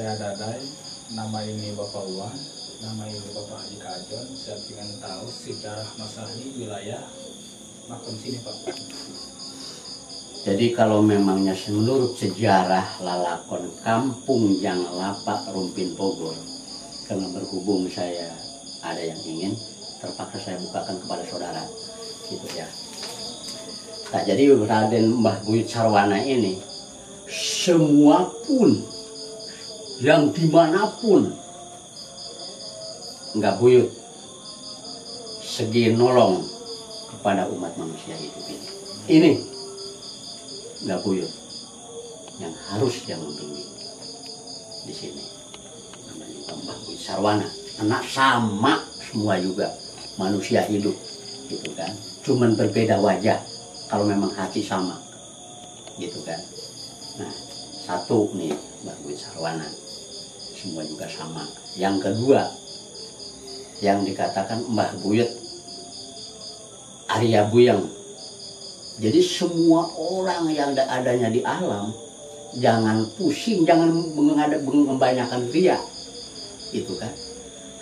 saya Dadai, nama ini Bapak Uwan, nama ini Bapak Haji Kajon. Saya ingin tahu sejarah masalah ini wilayah makam sini Pak. Jadi kalau memangnya menurut sejarah lalakon Kampung Jang Lapak Rumpin Bogor, karena berhubung saya ada yang ingin, terpaksa saya bukakan kepada saudara, gitu ya. Nah, jadi Raden Mbah Buyut Sarwana ini, semua pun, yang dimanapun, nggak buyut, segi nolong kepada umat manusia hidup ini. Ini nggak buyut, yang harus yang membimbing di sini. Namanya Mbah Buyut Sarwana, anak sama semua juga manusia hidup, gitu kan. Cuman berbeda wajah, kalau memang hati sama, gitu kan. Nah, satu nih Mbah Buyut Sarwana, semua juga sama. Yang kedua, yang dikatakan Mbah Buyut Arya Buyeng. Jadi semua orang yang adanya di alam, jangan pusing, jangan membanyakan ria, itu kan.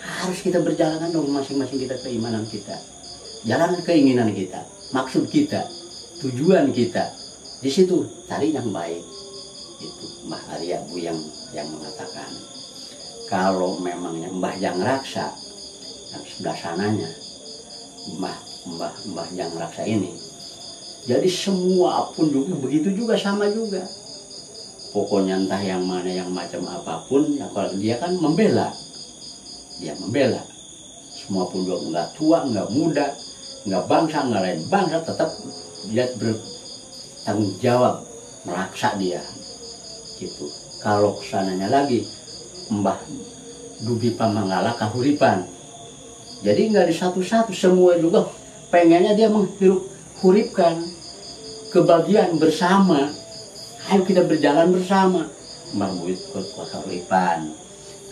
Harus kita berjalan dong masing-masing kita, keimanan kita, jalan keinginan kita, maksud kita, tujuan kita. Di situ cari yang baik. Itu Mbah Arya Buyeng yang mengatakan, kalau memangnya Mbah Jang Raksa yang sebelah sananya, Mbah Jang Raksa ini, jadi semua pun juga begitu juga, sama juga. Pokoknya entah yang mana, yang macam apapun, ya kalau dia kan membela, dia membela. Semua pun juga nggak tua, nggak muda, nggak bangsa, nggak lain bangsa, tetap dia bertanggung jawab, meraksa dia, gitu. Kalau kesananya lagi Mbah Dubi Pamanggala Kahuripan, jadi nggak di satu-satu, semua juga pengennya dia menghuripkan kebahagiaan bersama. Ayo kita berjalan bersama. Mbah Buyut Kahuripan.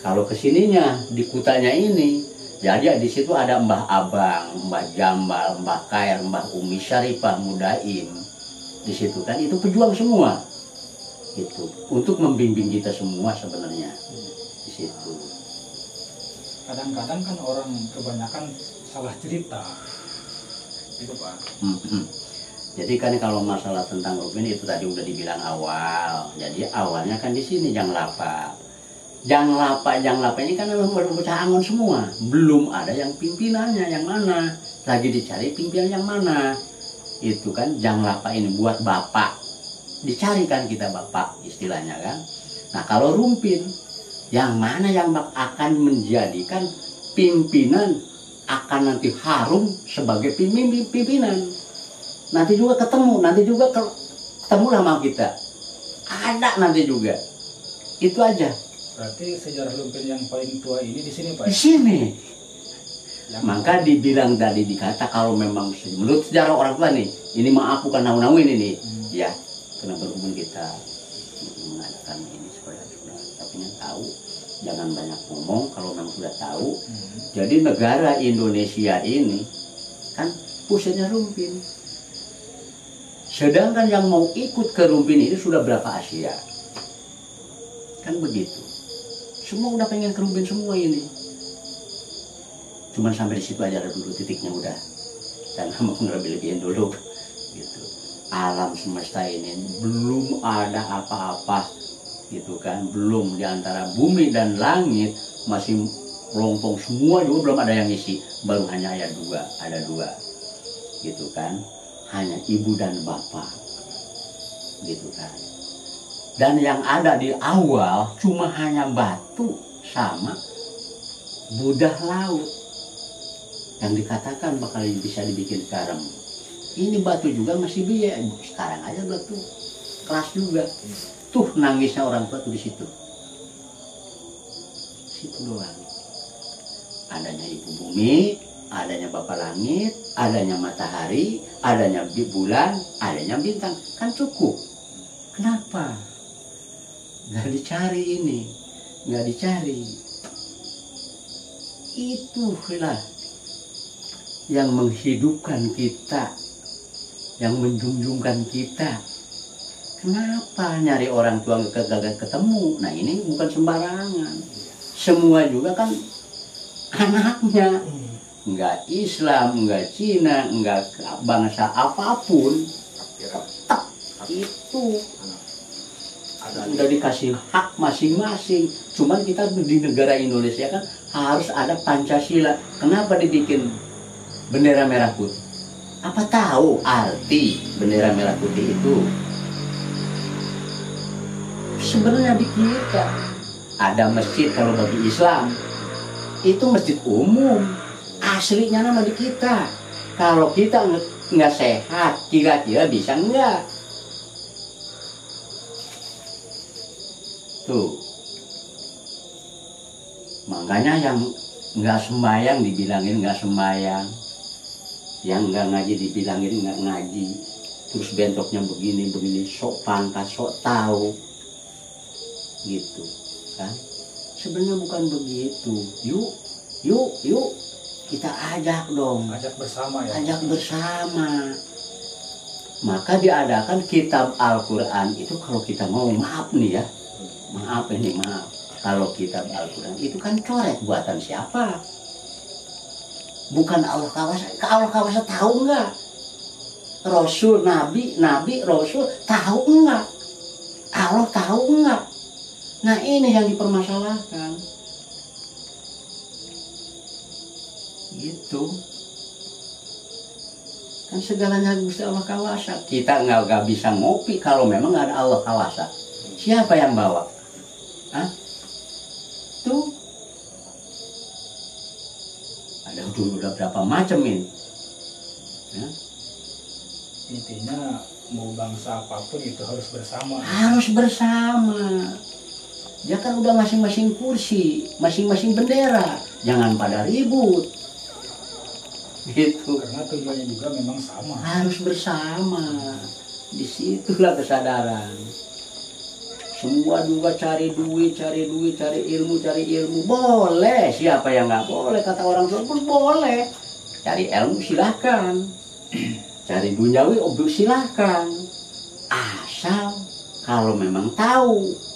Kalau kesininya di kutanya ini, jadi di situ ada Mbah Abang, Mbah Jambal, Mbah Kair, Mbah Umi Syarifah, Mudaim. Di situ kan itu pejuang semua. Itu untuk membimbing kita semua sebenarnya. Di situ. Kadang-kadang kan orang kebanyakan salah cerita, itu Pak. Jadi kan kalau masalah tentang Rupin itu tadi udah dibilang awal. Jadi awalnya kan di sini Jang Lapak. Jang Lapak ini kan memang bocah angon semua. Belum ada yang pimpinannya yang mana. Lagi dicari pimpinan yang mana. Itu kan Jang Lapak ini buat bapak. Dicari kan kita bapak istilahnya kan. Nah kalau Rumpin, yang mana yang akan menjadikan pimpinan, akan nanti harum sebagai pimpinan. Nanti juga ketemu, nanti juga ketemu sama kita. Ada nanti juga. Itu aja. Berarti sejarah Rumpin yang paling tua ini di sini Pak? Di sini. Maka dibilang tadi, dikata kalau memang menurut sejarah orang tua nih, ini maaf bukan nau-nau ini nih. Ya, karena berhubung kita mengadakan ini supaya tapi yang tahu, jangan banyak ngomong kalau memang sudah tahu. Jadi negara Indonesia ini kan pusatnya Rumpin. Sedangkan yang mau ikut ke Rumpin ini sudah berapa Asia? Kan begitu. Semua udah pengen ke Rumpin semua ini. Cuman sampai di situ aja dulu titiknya udah. Karena mau lebih-lebihin dulu. Gitu. Alam semesta ini belum ada apa-apa, gitu kan. Belum, di antara bumi dan langit masih melompong semua juga belum ada yang isi. Baru hanya ada dua. Gitu kan. Hanya ibu dan bapak, gitu kan. Dan yang ada di awal cuma hanya batu sama budah laut yang dikatakan bakal bisa dibikin garam. Ini batu juga masih biaya, sekarang aja batu keras juga. Tuh nangisnya orang tua tuh di situ. Situ doang. Adanya ibu bumi, adanya bapak langit, adanya matahari, adanya bulan, adanya bintang, kan cukup. Kenapa? Nggak dicari ini, nggak dicari. Itulah yang menghidupkan kita, yang menjunjungkan kita. Kenapa nyari orang tua kagak ketemu? Nah ini bukan sembarangan. Semua juga kan anaknya. Enggak Islam, enggak Cina, enggak bangsa apapun. Tetap itu. Udah dikasih hak masing-masing. Cuman kita di negara Indonesia kan harus ada Pancasila. Kenapa dibikin bendera merah putih? Apa tahu arti bendera merah putih itu? Sebenarnya di kita ada masjid kalau bagi Islam itu masjid umum, aslinya nama di kita. Kalau kita nggak sehat, kira-kira bisa nggak? Tuh, makanya yang nggak sembahyang dibilangin nggak sembahyang, yang nggak ngaji dibilangin nggak ngaji, terus bentuknya begini sok pangkat, sok tahu. Gitu kan, sebenarnya bukan begitu. Yuk kita ajak dong, ajak bersama ya, ajak bersama. Maka diadakan kitab Al-Quran itu. Kalau kita mau maaf nih ya, maaf kalau kitab Al-Quran itu kan coret buatan siapa? Bukan Allah kawasa. Allah kawasa tahu nggak? Rasul, Nabi, Rasul tahu nggak? Allah tahu nggak? Nah ini yang dipermasalahkan. Gitu. Kan segalanya Gusti Allah kawasa. Kita nggak bisa ngopi kalau memang nggak ada Allah kawasa. Siapa yang bawa? Hah? Tuh. Ada udah berapa macam ini? Ya? Intinya mau bangsa apapun itu harus bersama. Harus bersama. Ya kan udah masing-masing kursi, masing-masing bendera, jangan pada ribut. Gitu. Karena tujuannya juga memang sama. Harus bersama. Disitulah kesadaran. Semua juga cari duit, cari ilmu. Boleh, siapa yang nggak boleh? Kata orang tua pun boleh. Cari ilmu silahkan. Cari duniawi silahkan. Asal kalau memang tahu.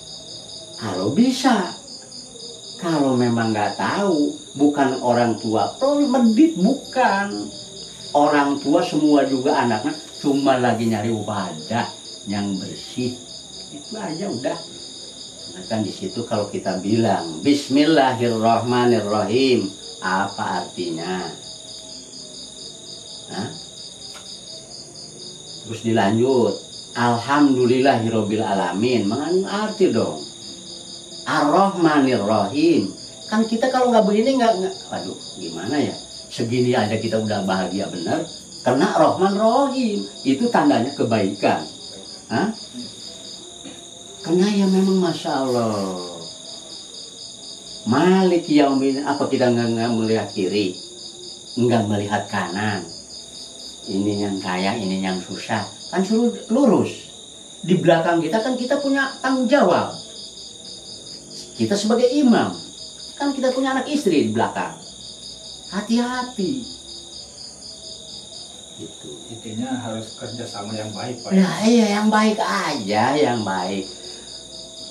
Kalau bisa, kalau memang nggak tahu, bukan orang tua, medit bukan. Orang tua semua juga anaknya cuma lagi nyari wadah yang bersih. Itu aja udah. Nah kan di situ kalau kita bilang Bismillahirrahmanirrahim, apa artinya? Hah? Terus dilanjut, Alhamdulillahirobbil alamin, mengandung arti dong. Ar-Rahmanir-Rahim. Kan kita kalau nggak begini nggak, aduh gimana ya? Segini aja kita udah bahagia bener. Karena Rahman Rahim itu tandanya kebaikan. Hah? Karena ya memang Masya Allah. Malik yaumin, apa kita nggak melihat kiri, nggak melihat kanan. Ini yang kaya, ini yang susah. Kan suruh lurus. Di belakang kita kan kita punya tanggung jawab. Kita sebagai imam, kan kita punya anak istri di belakang. Hati-hati. Gitu. Intinya harus kerjasama yang baik, Pak. Ya iya, yang baik aja, yang baik.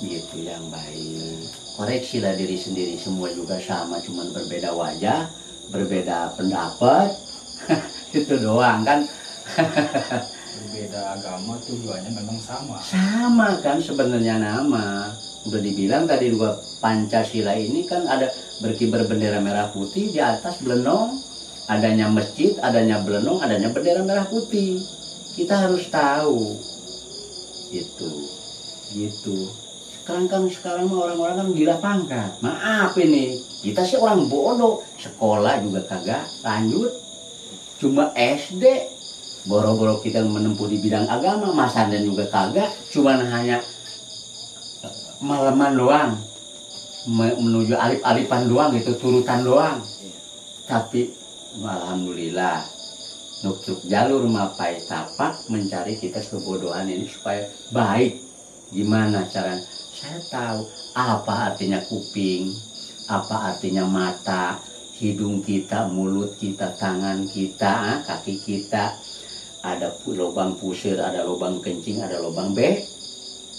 Gitu, yang baik. Koreksilah diri sendiri, semua juga sama, cuman berbeda wajah, berbeda pendapat. Itu doang kan. Berbeda agama tujuannya memang sama. Sama kan sebenarnya nama. Udah dibilang tadi juga Pancasila ini kan ada berkibar bendera merah putih, di atas belenong, adanya masjid, adanya belenong, adanya bendera merah putih. Kita harus tahu itu, gitu. Sekarang mah orang-orang kan gila pangkat. Maaf ini, kita sih orang bodoh, sekolah juga kagak lanjut, cuma SD. Boro-boro kita menempuh di bidang agama, masadan juga kagak, cuman hanya malaman doang, menuju alif-alifan doang, itu turutan doang. Tapi alhamdulillah nuk jalur mapai tapak mencari kita kebodohan ini supaya baik. Gimana cara? Saya tahu apa artinya kuping, apa artinya mata, hidung kita, mulut kita, tangan kita, kaki kita. Ada lubang pusir, ada lubang kencing, ada lubang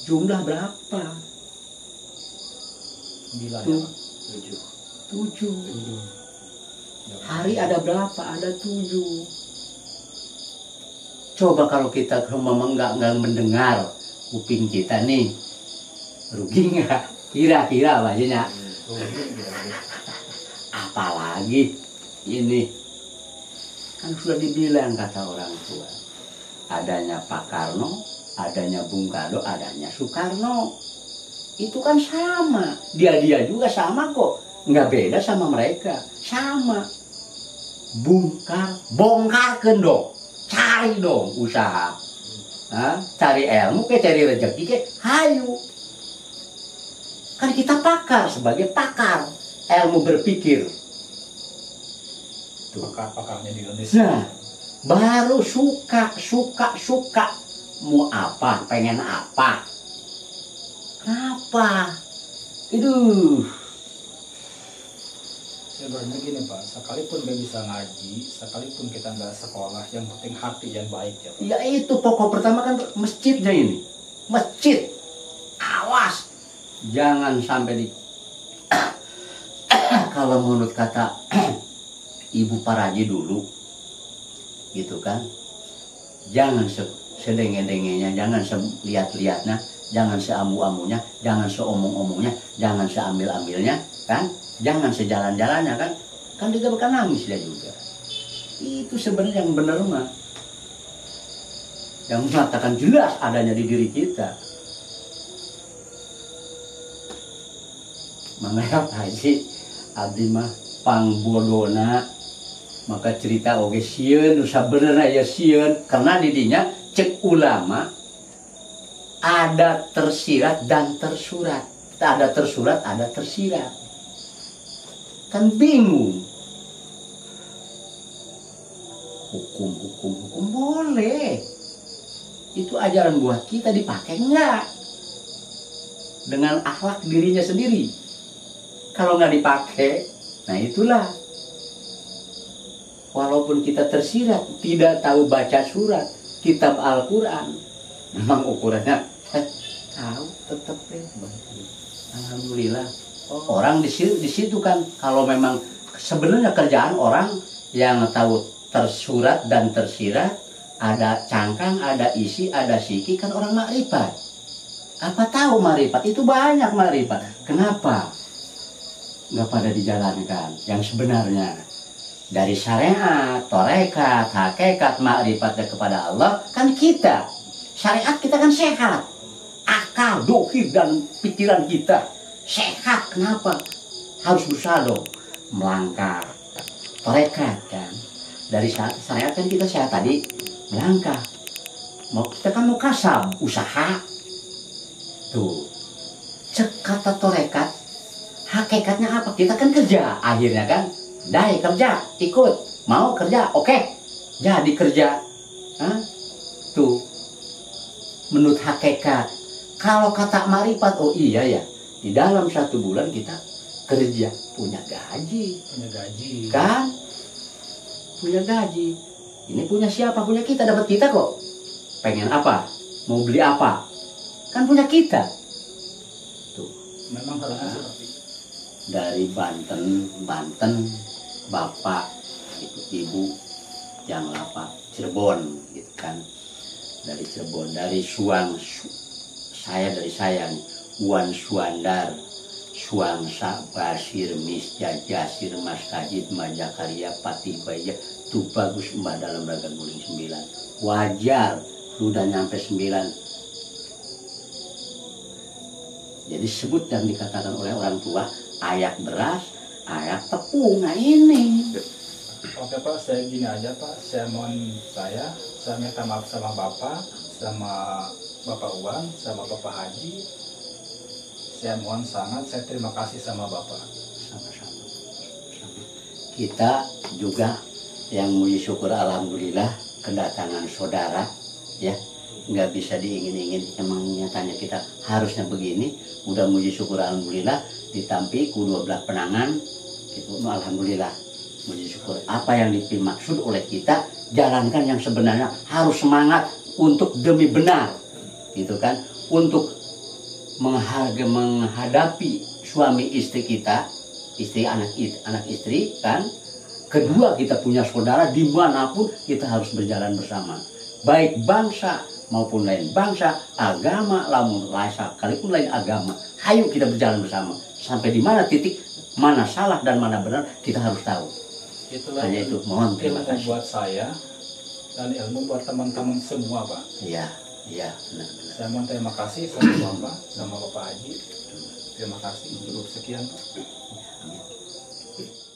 Jumlah berapa? 9 ya Tuh. Pak? 7. 7. 7. Hari ada berapa? Ada 7. Coba kalau kita memang nggak mendengar kuping kita nih, rugi nggak? Kira-kira banyaknya. Apalagi ini kan sudah dibilang kata orang tua, adanya Pak Karno, adanya Bung Karno, adanya Soekarno, itu kan sama, dia juga sama kok, nggak beda sama mereka, sama. Bongkarkan dong, cari dong usaha, cari ilmu ke, cari rezeki ke, hayu. Kan kita pakar, sebagai pakar ilmu berpikir. Pakar-pakarnya di Indonesia. Nah, baru suka. Mau apa, pengen apa. Kenapa? Itu. Sebenarnya gini Pak, sekalipun gak bisa ngaji, sekalipun kita nggak sekolah, yang penting hati yang baik ya Pak. Ya itu pokok pertama kan masjidnya ini. Masjid. Awas. Jangan sampai di... Kalau menurut kata Ibu Paraji dulu, gitu kan, jangan sedenge-dengenya, jangan selihat-lihatnya, jangan seamu-amunya, jangan seomong-omongnya, jangan seambil-ambilnya, kan, jangan sejalan-jalannya, kan dia bakal nangis dia juga. Itu sebenarnya yang benar mah, yang mengatakan jelas adanya di diri kita. Makanya Haji abdi mah pangbodona, maka cerita oge sieun sabenerna ya sieun, karena didinya cek ulama ada tersirat dan tersurat, ada tersurat ada tersirat, kan bingung. Hukum boleh, itu ajaran buat kita, dipakai enggak dengan akhlak dirinya sendiri. Kalau nggak dipakai, nah itulah, walaupun kita tersirat, tidak tahu baca surat, kitab Al-Quran, memang ukurannya, tahu tetap alhamdulillah. Orang di situ kan, kalau memang sebenarnya kerjaan orang yang tahu tersurat dan tersirat, ada cangkang, ada isi, ada siki, kan orang makrifat. Apa tahu makrifat? Itu banyak makrifat. Kenapa nggak pada dijalankan yang sebenarnya? Dari syariat, torekat, hakikat, ma'rifatnya kepada Allah, kan kita syariat kita kan sehat, akal, dohir dan pikiran kita sehat. Kenapa? Harus berusaha dong melangkah. Torekat kan, dari syariat kan kita sehat tadi, melangkah. Kita kan mau kasab, usaha. Tuh, cek kata torekat, hakikatnya apa? Kita kan kerja, akhirnya kan, dai kerja, ikut, mau kerja, oke, jadi kerja. Tuh, menurut hakikat. Kalau kata marifat, oh iya ya, di dalam 1 bulan kita kerja, punya gaji. Punya gaji. Kan? Punya gaji. Ini punya siapa? Punya kita, dapat kita kok. Pengen apa? Mau beli apa? Kan punya kita. Tuh. Memang harusnya seperti itu. Dari Banten, bapak, ibu, yang lapak Cirebon, gitu kan. Dari Cirebon, dari saya nih, Wan Suandar, Suangsa, Basir, Misja, Jasir, Mas Kajid, Majakarya, Patih Baya, tuh bagus mbak dalam ragam guling 9. Wajar, sudah nyampe 9. Jadi sebut yang dikatakan oleh orang tua, ayak beras, ayak tepung. Nah ini. Oke Pak, saya gini aja Pak, saya minta maaf sama Bapak, sama Bapak Uwan, sama Bapak Haji. Saya mohon sangat, saya terima kasih sama Bapak. Sama-sama. Kita juga yang muji syukur alhamdulillah kedatangan saudara, ya. Nggak bisa diingin-ingin, emang nyatanya kita harusnya begini. Udah muji syukur alhamdulillah, ditampi kedua belah penangan itu alhamdulillah, muji syukur. Apa yang dimaksud oleh kita, jalankan yang sebenarnya, harus semangat untuk demi benar, gitu kan, untuk menghadapi suami istri kita, istri anak istri kan. Kedua, kita punya saudara dimanapun kita harus berjalan bersama. Baik bangsa maupun lain bangsa, agama lamun rasa, sekalipun lain agama. Ayo kita berjalan bersama. Sampai di mana titik, mana salah dan mana benar, kita harus tahu. Itulah hanya itu, mohon terima ilmu kasih. buat saya dan ilmu buat teman-teman semua, Pak. Iya, iya, benar. Saya mohon terima kasih sama Bapak, sama Bapak Haji. Terima kasih. Cukup sekian, Pak. Amin.